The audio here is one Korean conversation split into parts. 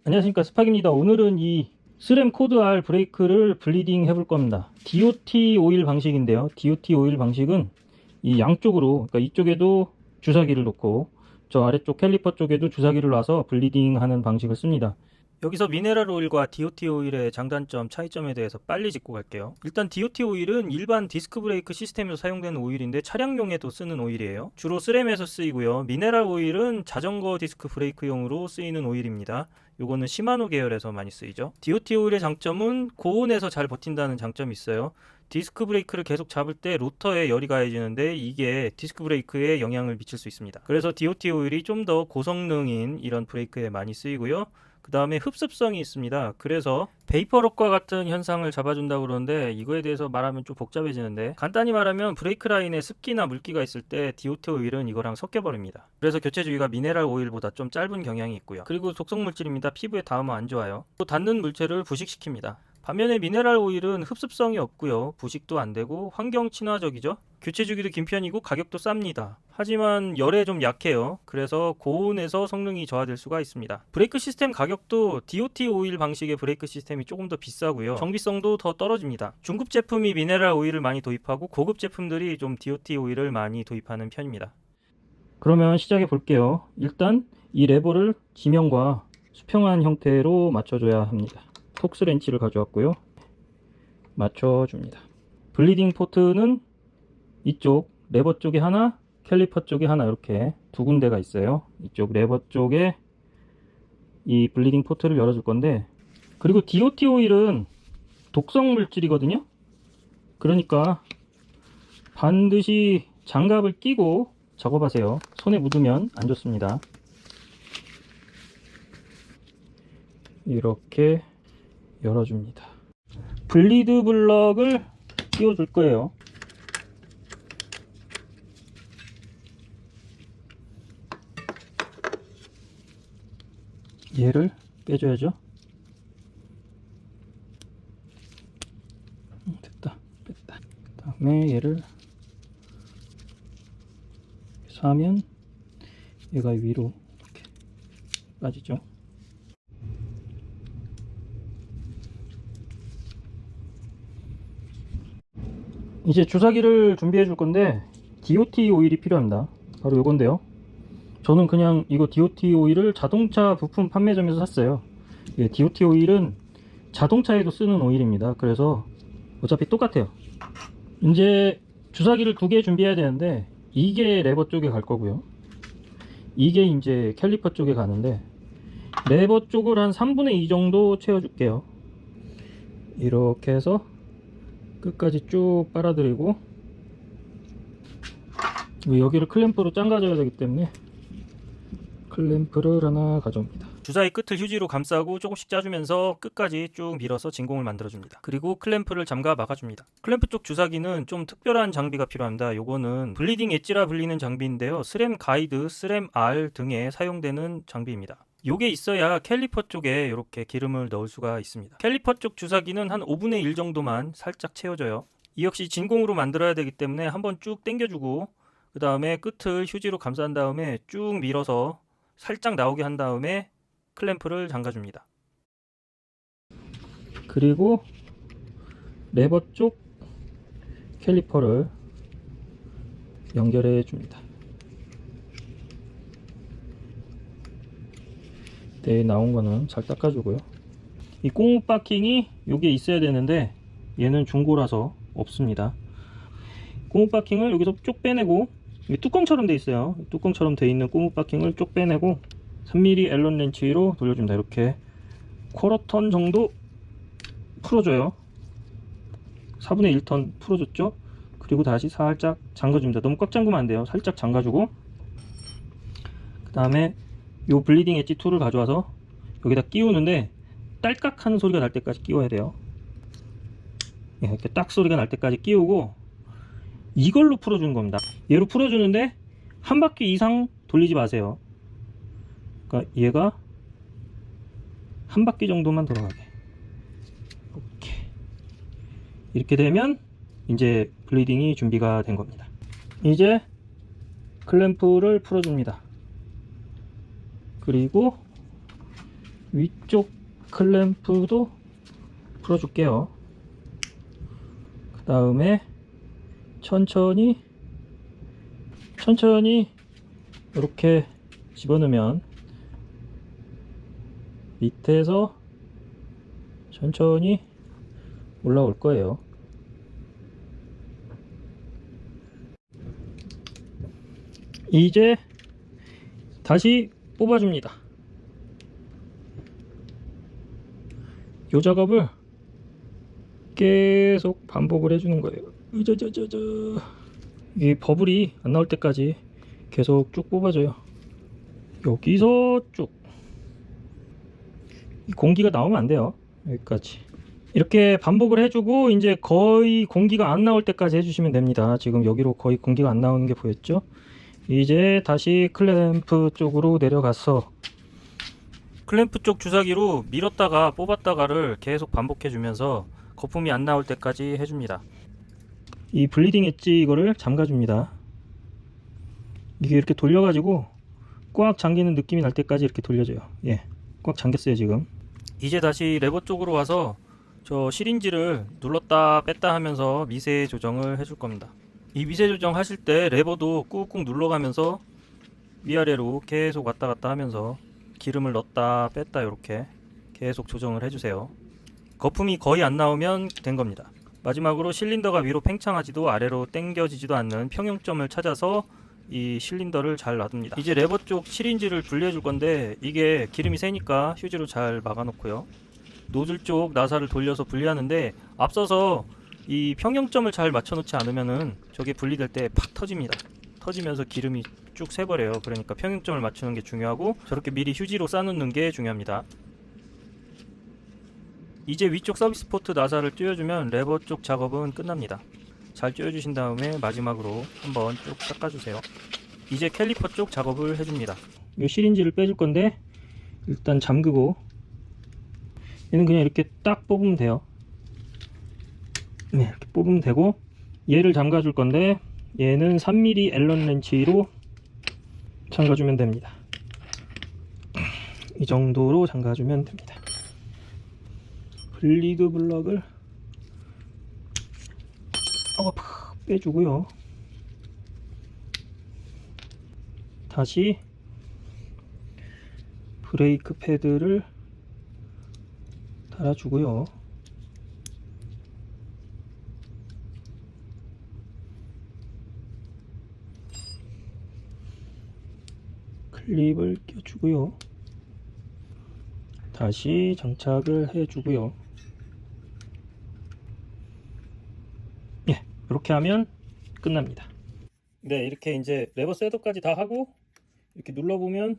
안녕하십니까, 스팍입니다. 오늘은 이 스램 코드 R 브레이크를 블리딩 해볼 겁니다. DOT 오일 방식인데요. DOT 오일 방식은 이 양쪽으로, 그러니까 이쪽에도 주사기를 놓고 저 아래쪽 캘리퍼 쪽에도 주사기를 놔서 블리딩 하는 방식을 씁니다. 여기서 미네랄 오일과 DOT 오일의 장단점, 차이점에 대해서 빨리 짚고 갈게요. 일단 DOT 오일은 일반 디스크 브레이크 시스템에서 사용되는 오일인데 차량용에도 쓰는 오일이에요. 주로 스램에서 쓰이고요. 미네랄 오일은 자전거 디스크 브레이크용으로 쓰이는 오일입니다. 요거는 시마노 계열에서 많이 쓰이죠. DOT 오일의 장점은 고온에서 잘 버틴다는 장점이 있어요. 디스크 브레이크를 계속 잡을 때 로터에 열이 가해지는데 이게 디스크 브레이크에 영향을 미칠 수 있습니다. 그래서 DOT 오일이 좀 더 고성능인 이런 브레이크에 많이 쓰이고요. 그 다음에 흡습성이 있습니다. 그래서 베이퍼록과 같은 현상을 잡아준다고 그러는데 이거에 대해서 말하면 좀 복잡해지는데, 간단히 말하면 브레이크 라인에 습기나 물기가 있을 때 DOT 오일은 이거랑 섞여버립니다. 그래서 교체 주기가 미네랄 오일보다 좀 짧은 경향이 있고요. 그리고 독성 물질입니다. 피부에 닿으면 안 좋아요. 또 닿는 물체를 부식시킵니다. 반면에 미네랄 오일은 흡습성이 없고요. 부식도 안 되고 환경 친화적이죠. 교체 주기도 긴 편이고 가격도 쌉니다. 하지만 열에 좀 약해요. 그래서 고온에서 성능이 저하될 수가 있습니다. 브레이크 시스템 가격도 DOT 오일 방식의 브레이크 시스템이 조금 더 비싸고요. 정비성도 더 떨어집니다. 중급 제품이 미네랄 오일을 많이 도입하고 고급 제품들이 좀 DOT 오일을 많이 도입하는 편입니다. 그러면 시작해 볼게요. 일단 이 레버를 지면과 수평한 형태로 맞춰줘야 합니다. 톡스 렌치를 가져왔고요. 맞춰줍니다. 블리딩 포트는 이쪽 레버 쪽에 하나, 캘리퍼 쪽에 하나, 이렇게 두 군데가 있어요. 이쪽 레버 쪽에 이 블리딩 포트를 열어줄 건데, 그리고 DOT 오일은 독성 물질이거든요. 그러니까 반드시 장갑을 끼고 작업하세요. 손에 묻으면 안 좋습니다. 이렇게 열어줍니다. 블리드 블럭을 끼워줄 거예요. 얘를 빼줘야죠. 됐다. 뺐다. 그 다음에 얘를 이렇게 하면 얘가 위로 이렇게 빠지죠. 이제 주사기를 준비해 줄 건데 DOT 오일이 필요합니다. 바로 요건데요. 저는 그냥 이거 DOT 오일을 자동차 부품 판매점에서 샀어요. 예, DOT 오일은 자동차에도 쓰는 오일입니다. 그래서 어차피 똑같아요. 이제 주사기를 두 개 준비해야 되는데, 이게 레버 쪽에 갈 거고요. 이게 이제 캘리퍼 쪽에 가는데, 레버 쪽을 한 3분의 2 정도 채워줄게요. 이렇게 해서 끝까지 쭉 빨아들이고, 여기를 클램프로 잠가줘야 되기 때문에 클램프를 하나 가져옵니다. 주사위 끝을 휴지로 감싸고 조금씩 짜주면서 끝까지 쭉 밀어서 진공을 만들어줍니다. 그리고 클램프를 잠가 막아줍니다. 클램프 쪽 주사기는 좀 특별한 장비가 필요합니다. 요거는 블리딩 엣지라 불리는 장비인데요. 스램 가이드, 스램 R 등에 사용되는 장비입니다. 요게 있어야 캘리퍼 쪽에 이렇게 기름을 넣을 수가 있습니다. 캘리퍼 쪽 주사기는 한 5분의 1 정도만 살짝 채워줘요. 이 역시 진공으로 만들어야 되기 때문에 한번 쭉 당겨주고, 그 다음에 끝을 휴지로 감싼 다음에 쭉 밀어서 살짝 나오게 한 다음에 클램프를 잠가줍니다. 그리고 레버 쪽 캘리퍼를 연결해 줍니다. 네, 나온 거는 잘 닦아주고요. 이 고무 바킹이 여기에 있어야 되는데 얘는 중고라서 없습니다. 고무 바킹을 여기서 쭉 빼내고, 뚜껑처럼 돼 있어요. 뚜껑처럼 돼 있는 고무 바킹을 쭉 빼내고 3mm 앨런 렌치로 돌려줍니다. 이렇게 쿼터턴 정도 풀어줘요. 4분의 1턴 풀어줬죠. 그리고 다시 살짝 잠가줍니다. 너무 꽉 잠그면 안 돼요. 살짝 잠가주고, 그 다음에 요 블리딩 엣지 툴을 가져와서 여기다 끼우는데 딸깍 하는 소리가 날 때까지 끼워야 돼요. 이렇게 딱 소리가 날 때까지 끼우고, 이걸로 풀어주는 겁니다. 얘로 풀어주는데 한 바퀴 이상 돌리지 마세요. 그러니까 얘가 한 바퀴 정도만 돌아가게. 이렇게 되면 이제 블리딩이 준비가 된 겁니다. 이제 클램프를 풀어줍니다. 그리고 위쪽 클램프도 풀어줄게요. 그 다음에 천천히 이렇게 집어넣으면 밑에서 천천히 올라올 거예요. 이제 다시 뽑아줍니다. 이 작업을 계속 반복을 해주는 거예요. 으저저저저. 이 버블이 안 나올 때까지 계속 쭉 뽑아줘요. 여기서 쭉. 이 공기가 나오면 안 돼요. 여기까지. 이렇게 반복을 해주고 이제 거의 공기가 안 나올 때까지 해주시면 됩니다. 지금 여기로 거의 공기가 안 나오는 게 보였죠? 이제 다시 클램프 쪽으로 내려가서 클램프 쪽 주사기로 밀었다가 뽑았다가를 계속 반복해 주면서 거품이 안 나올 때까지 해줍니다. 이 블리딩 엣지 이거를 잠가 줍니다. 이게 이렇게 돌려 가지고 꽉 잠기는 느낌이 날 때까지 이렇게 돌려줘요. 예, 꽉 잠겼어요 지금. 이제 다시 레버 쪽으로 와서 저 시린지를 눌렀다 뺐다 하면서 미세 조정을 해줄 겁니다. 이 미세 조정 하실 때 레버도 꾹꾹 눌러가면서 위아래로 계속 왔다 갔다 하면서 기름을 넣었다 뺐다 이렇게 계속 조정을 해주세요. 거품이 거의 안 나오면 된 겁니다. 마지막으로 실린더가 위로 팽창하지도 아래로 당겨지지도 않는 평형점을 찾아서 이 실린더를 잘 놔둡니다. 이제 레버 쪽 시린지를 분리해 줄 건데 이게 기름이 새니까 휴지로 잘 막아 놓고요. 노즐 쪽 나사를 돌려서 분리하는데 앞서서 이 평형점을 잘 맞춰 놓지 않으면은 저게 분리될 때 팍 터집니다. 터지면서 기름이 쭉 새버려요. 그러니까 평형점을 맞추는 게 중요하고 저렇게 미리 휴지로 싸놓는 게 중요합니다. 이제 위쪽 서비스 포트 나사를 띄워주면 레버 쪽 작업은 끝납니다. 잘 띄워주신 다음에 마지막으로 한번 쭉 닦아주세요. 이제 캘리퍼 쪽 작업을 해줍니다. 이 시린지를 빼줄 건데 일단 잠그고 얘는 그냥 이렇게 딱 뽑으면 돼요. 네, 이렇게 뽑으면 되고 얘를 잠가 줄 건데 얘는 3mm 앨런 렌치로 잠가주면 됩니다. 이 정도로 잠가주면 됩니다. 블리드 블럭을 빼주고요. 다시 브레이크 패드를 달아주고요. 클립을 껴주고요. 다시 장착을 해주고요. 예, 이렇게 하면 끝납니다. 네, 이렇게 이제 레버 셋업까지 다 하고 이렇게 눌러보면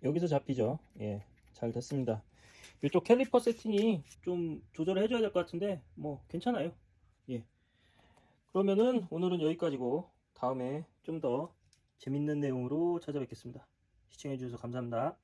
여기서 잡히죠. 예, 잘 됐습니다. 이쪽 캘리퍼 세팅이 좀 조절을 해줘야 될 것 같은데 뭐 괜찮아요. 예, 그러면은 오늘은 여기까지고 다음에 좀 더 재밌는 내용으로 찾아뵙겠습니다. 시청해주셔서 감사합니다.